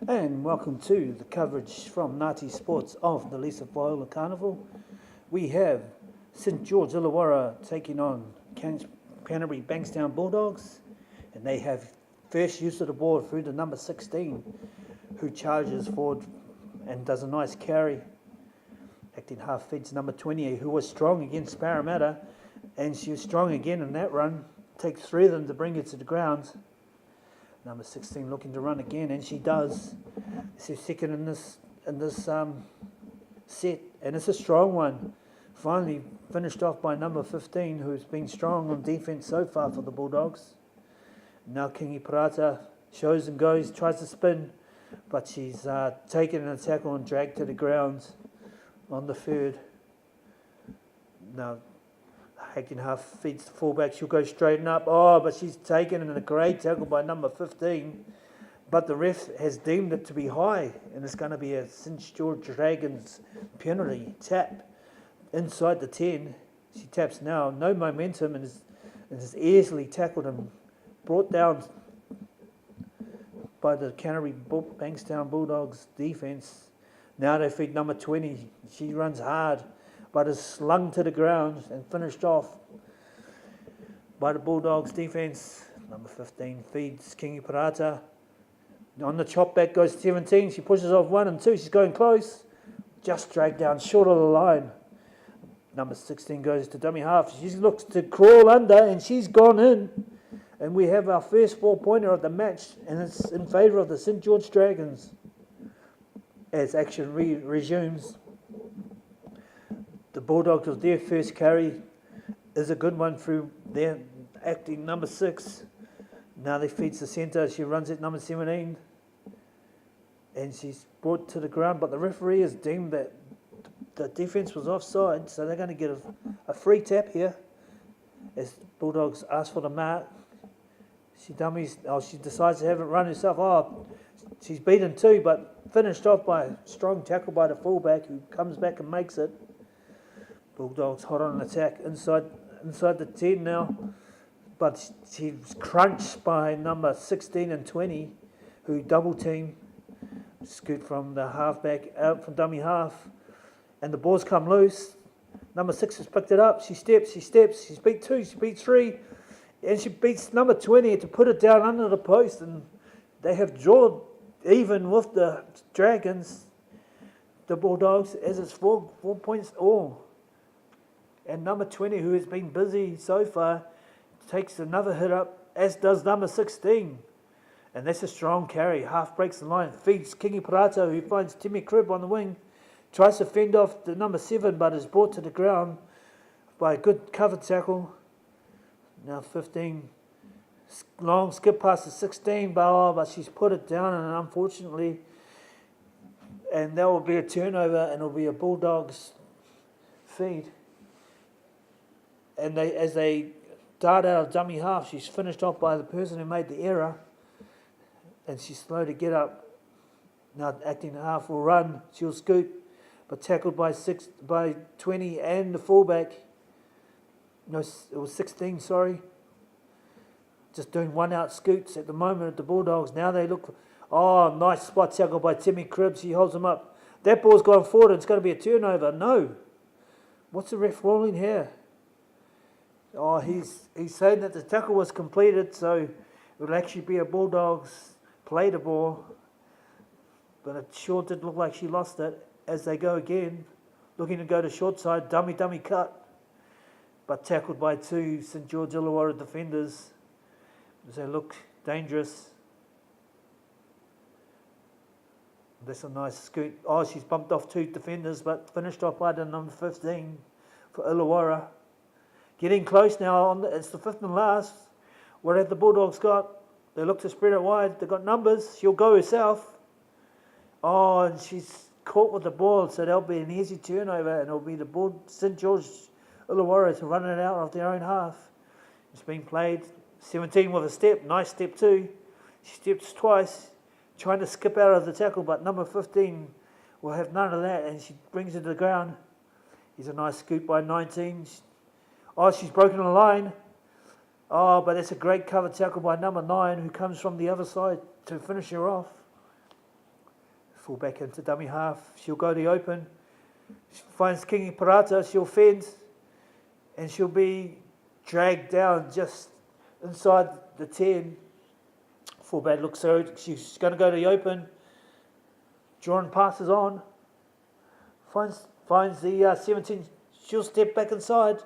And welcome to the coverage from Ngāti Sports of the Lisa Viola Carnival. We have St George Illawarra taking on Canterbury Bankstown Bulldogs, and they have first use of the ball through the number 16, who charges forward and does a nice carry. Acting half feeds number 20, who was strong against Parramatta, and she was strong again in that run. Takes 3 of them to bring it to the ground. Number 16 looking to run again, and she does. She's second in this set, and it's a strong one. Finally finished off by number 15, who's been strong on defence so far for the Bulldogs. Now Kingi Parata shows and goes, tries to spin, but she's taken an tackle and dragged to the ground on the third. Now Acting half feeds the fullback, she'll go straighten up. Oh, but she's taken in a great tackle by number 15. But the ref has deemed it to be high, and it's going to be a St George Dragons penalty tap inside the 10. She taps now, no momentum, and is easily tackled and brought down by the Canterbury Bankstown Bulldogs defence. Now they feed number 20. She runs hard, but is slung to the ground and finished off by the Bulldogs defence. Number 15 feeds Kingi Parata. On the chop back goes 17. She pushes off 1 and 2. She's going close. Just dragged down short of the line. Number 16 goes to dummy half. She looks to crawl under, and she's gone in. And we have our first 4-pointer of the match, and it's in favour of the St George Dragons as action resumes. The Bulldogs with their first carry is a good one through their acting number 6. Now they feeds the centre. She runs at number 17. And she's brought to the ground. But the referee has deemed that the defence was offside. So they're going to get a free tap here. As Bulldogs ask for the mark. She decides to have it run herself. Oh, she's beaten 2. But finished off by a strong tackle by the fullback, who comes back and makes it. Bulldogs hot on an attack inside the 10 now, but she's crunched by number 16 and 20, who double team. Scoot from the halfback out from dummy half, and the ball's come loose. Number 6 has picked it up. She steps. She's beat 2. She beat 3, and she beats number 20 to put it down under the post. And they have drawn even with the Dragons, the Bulldogs, as it's 4 points all. And number 20, who has been busy so far, takes another hit up, as does number 16. And that's a strong carry. Half breaks the line. Feeds Kingi Parata, who finds Timmy Cribb on the wing. Tries to fend off the number 7, but is brought to the ground by a good covered tackle. Now 15. Long skip past the 16, but she's put it down, and unfortunately, and that will be a turnover, and it will be a Bulldogs feed. And as they dart out of dummy half, she's finished off by the person who made the error. And she's slow to get up. Now acting half will run. She'll scoot, but tackled by 20 and the fullback. No, it was 16, sorry. Just doing 1-out scoots at the moment at the Bulldogs. Now they look. Oh, nice spot tackle by Timmy Cribb. She holds him up. That ball's gone forward. It's going to be a turnover. No. What's the ref ruling here? Oh, he's saying that the tackle was completed, so it would actually be a Bulldogs play the ball. But it sure did look like she lost it as they go again, looking to go to short side, dummy cut, but tackled by 2 St George Illawarra defenders as they look dangerous. That's a nice scoot. Oh, she's bumped off 2 defenders, but finished off by the number 15 for Illawarra. Getting close now. It's the 5th and last. What have the Bulldogs got? They look to spread it wide. They've got numbers. She'll go herself. Oh, and she's caught with the ball, so there'll be an easy turnover, and it'll be the St George Illawarra to run it out of their own half. It's been played. 17 with a step. Nice step too. She steps twice, trying to skip out of the tackle, but number 15 will have none of that, and she brings it to the ground. Here's a nice scoop by 19. Oh, she's broken a line. Oh, but that's a great cover tackle by number 9, who comes from the other side to finish her off. Full back into dummy half. She'll go to the open. She finds Kingi Parata. She'll fend. And she'll be dragged down just inside the 10. Full back looks so. She's going to go to the open. Jordan passes on. Finds the 17. She'll step back inside.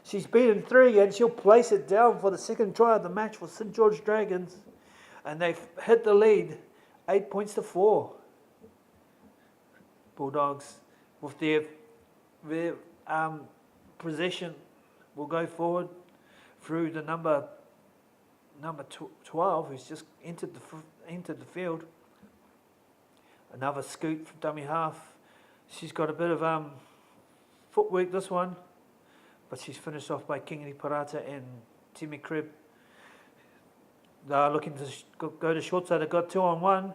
She's beaten 3 and she'll place it down for the second try of the match for St George Dragons. And they've hit the lead 8 points to 4. Bulldogs with their possession will go forward through the number 12 who's just entered the field. Another scoot from dummy half. She's got a bit of footwork this one, but she's finished off by Kingi Parata and Timmy Cribb. They're looking to go to short side. They've got 2-on-1.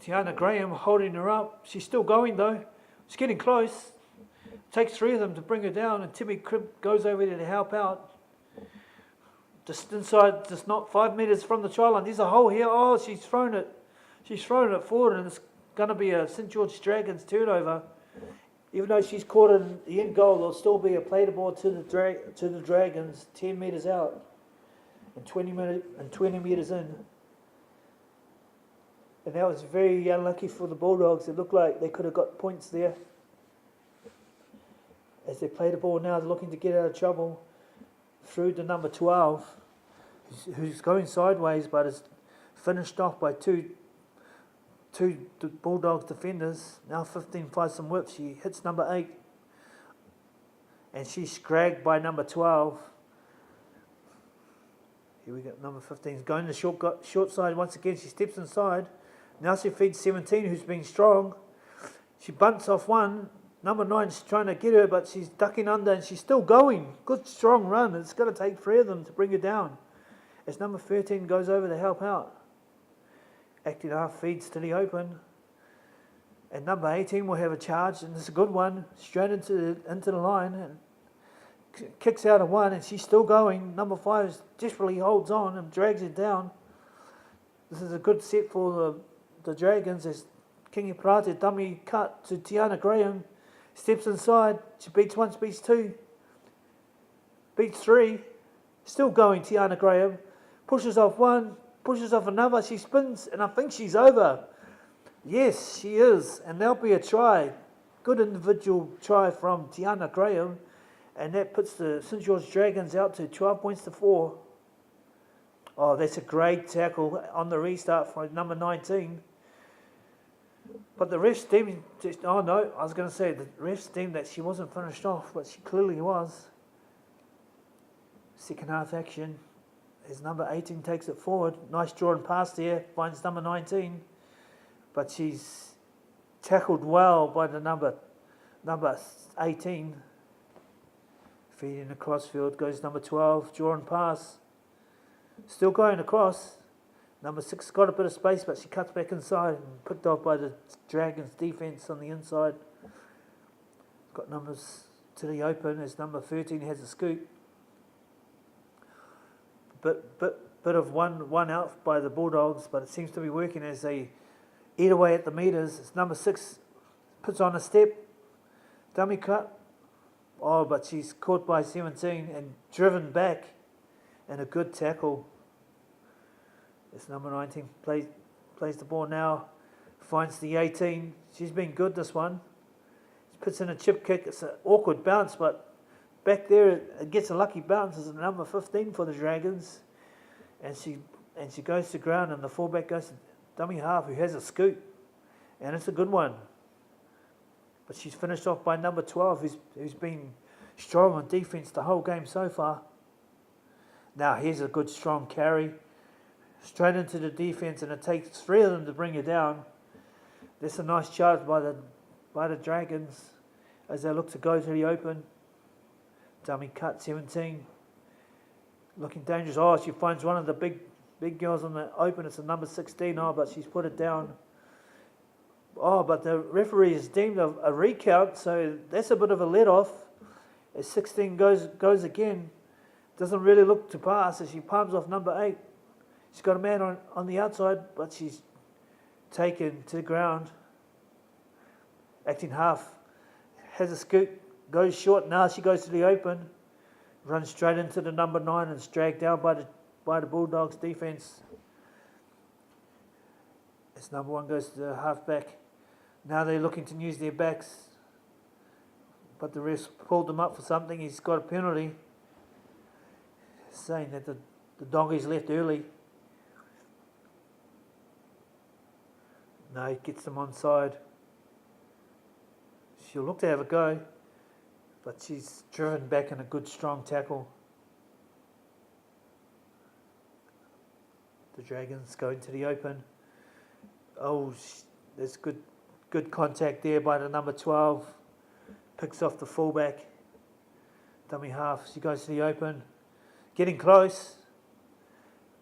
Tiana Graham holding her up. She's still going though. She's getting close. Takes 3 of them to bring her down, and Timmy Cribb goes over there to help out. Just inside, just not 5 metres from the try line. There's a hole here. Oh, she's thrown it. She's thrown it forward, and it's going to be a St George Dragons turnover. Even though she's caught in the end goal, there'll still be a play the ball to the Dragons 10 metres out and 20 metres in. And that was very unlucky for the Bulldogs. It looked like they could have got points there. As they play the ball now, they're looking to get out of trouble through to number 12, who's going sideways, but is finished off by two Bulldogs defenders. Now 15 finds some whip. She hits number 8, and she's scragged by number 12. Here we go. Number 15 is going to short side once again. She steps inside. Now she feeds 17, who's been strong. She bunts off one. Number 9's trying to get her, but she's ducking under, and she's still going. Good strong run. It's going to take 3 of them to bring her down. As number 13 goes over to help out. Acting half feeds to the open. And number 18 will have a charge, and it's a good one. Straight into the line, and kicks out of one, and she's still going. Number 5 desperately holds on and drags it down. This is a good set for the Dragons as Kingi Parata dummy cut to Tiana Graham. Steps inside. She beats 1, beats 2. Beats 3. Still going, Tiana Graham. Pushes off 1. Pushes off another. She spins, and I think she's over. Yes, she is. And there'll be a try. Good individual try from Tiana Graham. And that puts the St George Dragons out to 12 points to 4. Oh, that's a great tackle on the restart for number 19. But the refs deemed, oh no, I was going to say the refs deemed that she wasn't finished off, but she clearly was. Second half action as number 18 takes it forward. Nice drawn pass there, finds number 19. But she's tackled well by the number 18. Feeding across field goes number 12, drawn pass. Still going across. Number 6 got a bit of space, but she cuts back inside and picked off by the Dragons defence on the inside. Got numbers to the open as number 13 has a scoop. Bit of one out by the Bulldogs, but it seems to be working as they eat away at the meters. It's number 6 puts on a step, dummy cut. Oh, but she's caught by 17 and driven back, and a good tackle. This number 19 plays the ball now, finds the 18. She's been good, this one. She puts in a chip kick. It's an awkward bounce, but back there it gets a lucky bounce. It's number 15 for the Dragons. And she goes to ground, and the fullback goes to dummy half, who has a scoop. And it's a good one. But she's finished off by number 12, who's been strong on defence the whole game so far. Now here's a good strong carry. Straight into the defence, and it takes 3 of them to bring her down. That's a nice charge by the Dragons as they look to go to the open. Dummy cut 17. Looking dangerous. Oh, she finds one of the big girls on the open. It's a number 16. Oh, but she's put it down. Oh, but the referee has deemed a recount, so that's a bit of a let-off. As 16 goes again. Doesn't really look to pass as she palms off number 8. She's got a man on the outside, but she's taken to the ground. Acting half, has a scoot, goes short. Now she goes to the open, runs straight into the number 9 and is dragged down by the Bulldogs defence. As number 1 goes to the half-back. Now they're looking to use their backs, but the refs pulled them up for something. He's got a penalty, saying that the doggies left early. No, he gets them onside. She'll look to have a go, but she's driven back in a good strong tackle. The Dragons go into the open. Oh, there's good contact there by the number 12. Picks off the fullback. Dummy half. She goes to the open. Getting close,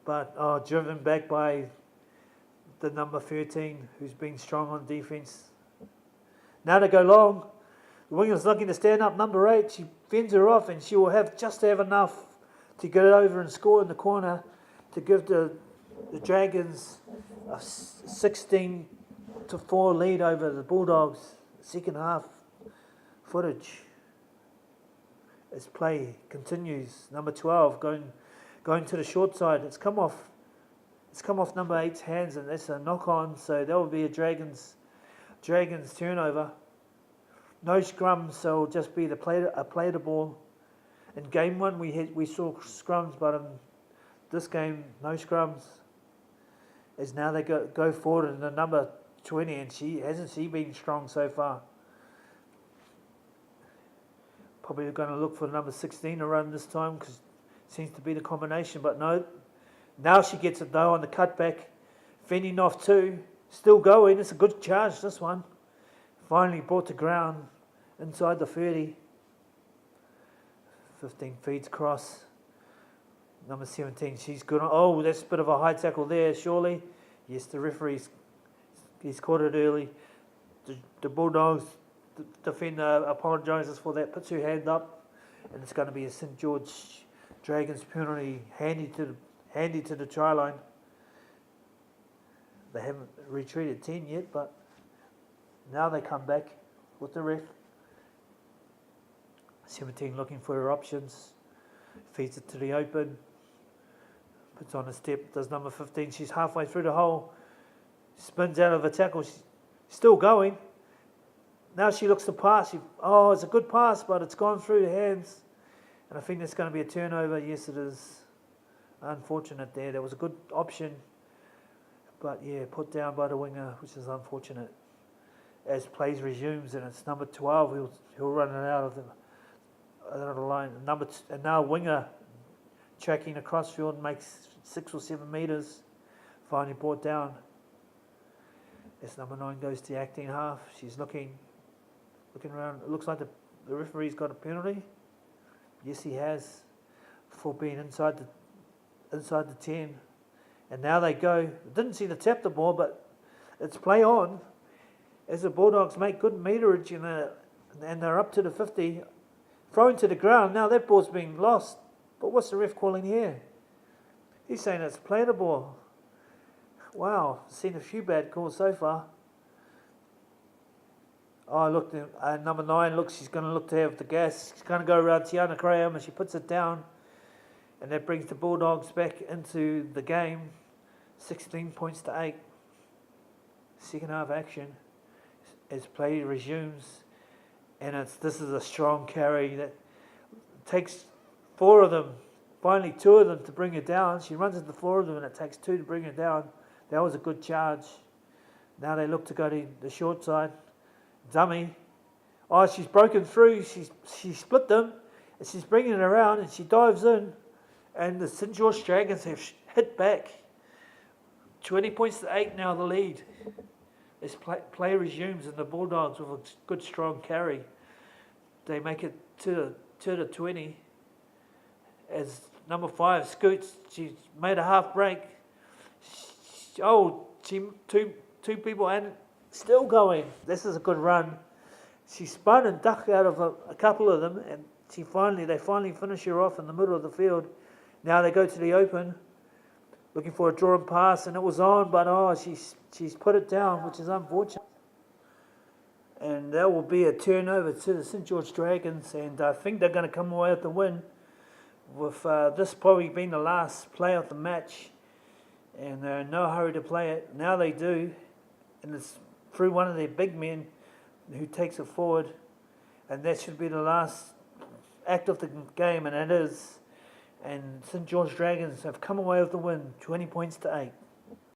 but driven back by the number 13, who's been strong on defence. Now they go long. The winger's looking to stand up. Number 8, she fends her off, and she will have enough to get it over and score in the corner to give the Dragons a 16-4 lead over the Bulldogs. Second half footage as play continues. Number 12 going to the short side. It's come off number 8's hands, and that's a knock on. So that will be a Dragons turnover. No scrums, so it'll just be a play the ball. In game 1 we saw scrums, but in this game no scrums. As now they go forward in the number 20, and she been strong so far. Probably going to look for number 16 to run this time, because it seems to be the combination, but no. Now she gets it though on the cutback, fending off 2, still going. It's a good charge, this one. Finally brought to ground inside the 30. 15 feeds across. Number 17, she's good. Oh, that's a bit of a high tackle there, surely. Yes, the referee's he's caught it early. The Bulldogs defender apologises for that, puts her hand up, and it's going to be a St George Dragons penalty handy to the try line. They haven't retreated 10 yet, but now they come back with the ref. 17 looking for her options, feeds it to the open, puts on a step, does number 15. She's halfway through the hole, spins out of a tackle. She's still going. Now she looks to pass. It's a good pass, but it's gone through the hands, and I think that's going to be a turnover. Yes, it is. Unfortunate there. There was a good option, but yeah, put down by the winger, which is unfortunate. As plays resumes, and it's number 12. He'll run it out of the line. And now winger tracking across field, makes 6 or 7 metres. Finally brought down. As number 9 goes to the acting half. She's looking around. It looks like the referee's got a penalty. Yes, he has, for being inside the 10. And now they go. Didn't see the tap the ball, but it's play on. As the Bulldogs make good meterage and they're up to the 50, thrown to the ground. Now that ball's been lost. But what's the ref calling here? He's saying it's play the ball. Wow, seen a few bad calls so far. Oh, look, number 9 looks. She's going to look to have the gas. She's going to go around Tiana Graham, and she puts it down, and that brings the Bulldogs back into the game. 16 points to 8. Second half action as play resumes, and this is a strong carry that takes 4 of them. Finally, 2 of them to bring her down. She runs into 4 of them, and it takes 2 to bring her down. That was a good charge. Now they look to go to the short side. Dummy. Oh, she's broken through. She split them, and she's bringing it around, and she dives in, and the St George Dragons have hit back. 20 points to 8 now, the lead. As play resumes, and the Bulldogs with a good strong carry, they make it to the 20. As number 5 scoots, she's made a half break. Two people and still going. This is a good run. She spun and ducked out of a couple of them, and they finally finish her off in the middle of the field. Now they go to the open. looking for a drawing pass, and it was on, but she's put it down, which is unfortunate. And that will be a turnover to the St George Dragons, and I think they're going to come away with the win, with this probably being the last play of the match, and they're in no hurry to play it. Now they do, and it's through one of their big men who takes it forward, and that should be the last act of the game, and it is. And St George Dragons have come away with the win, 20 points to 8.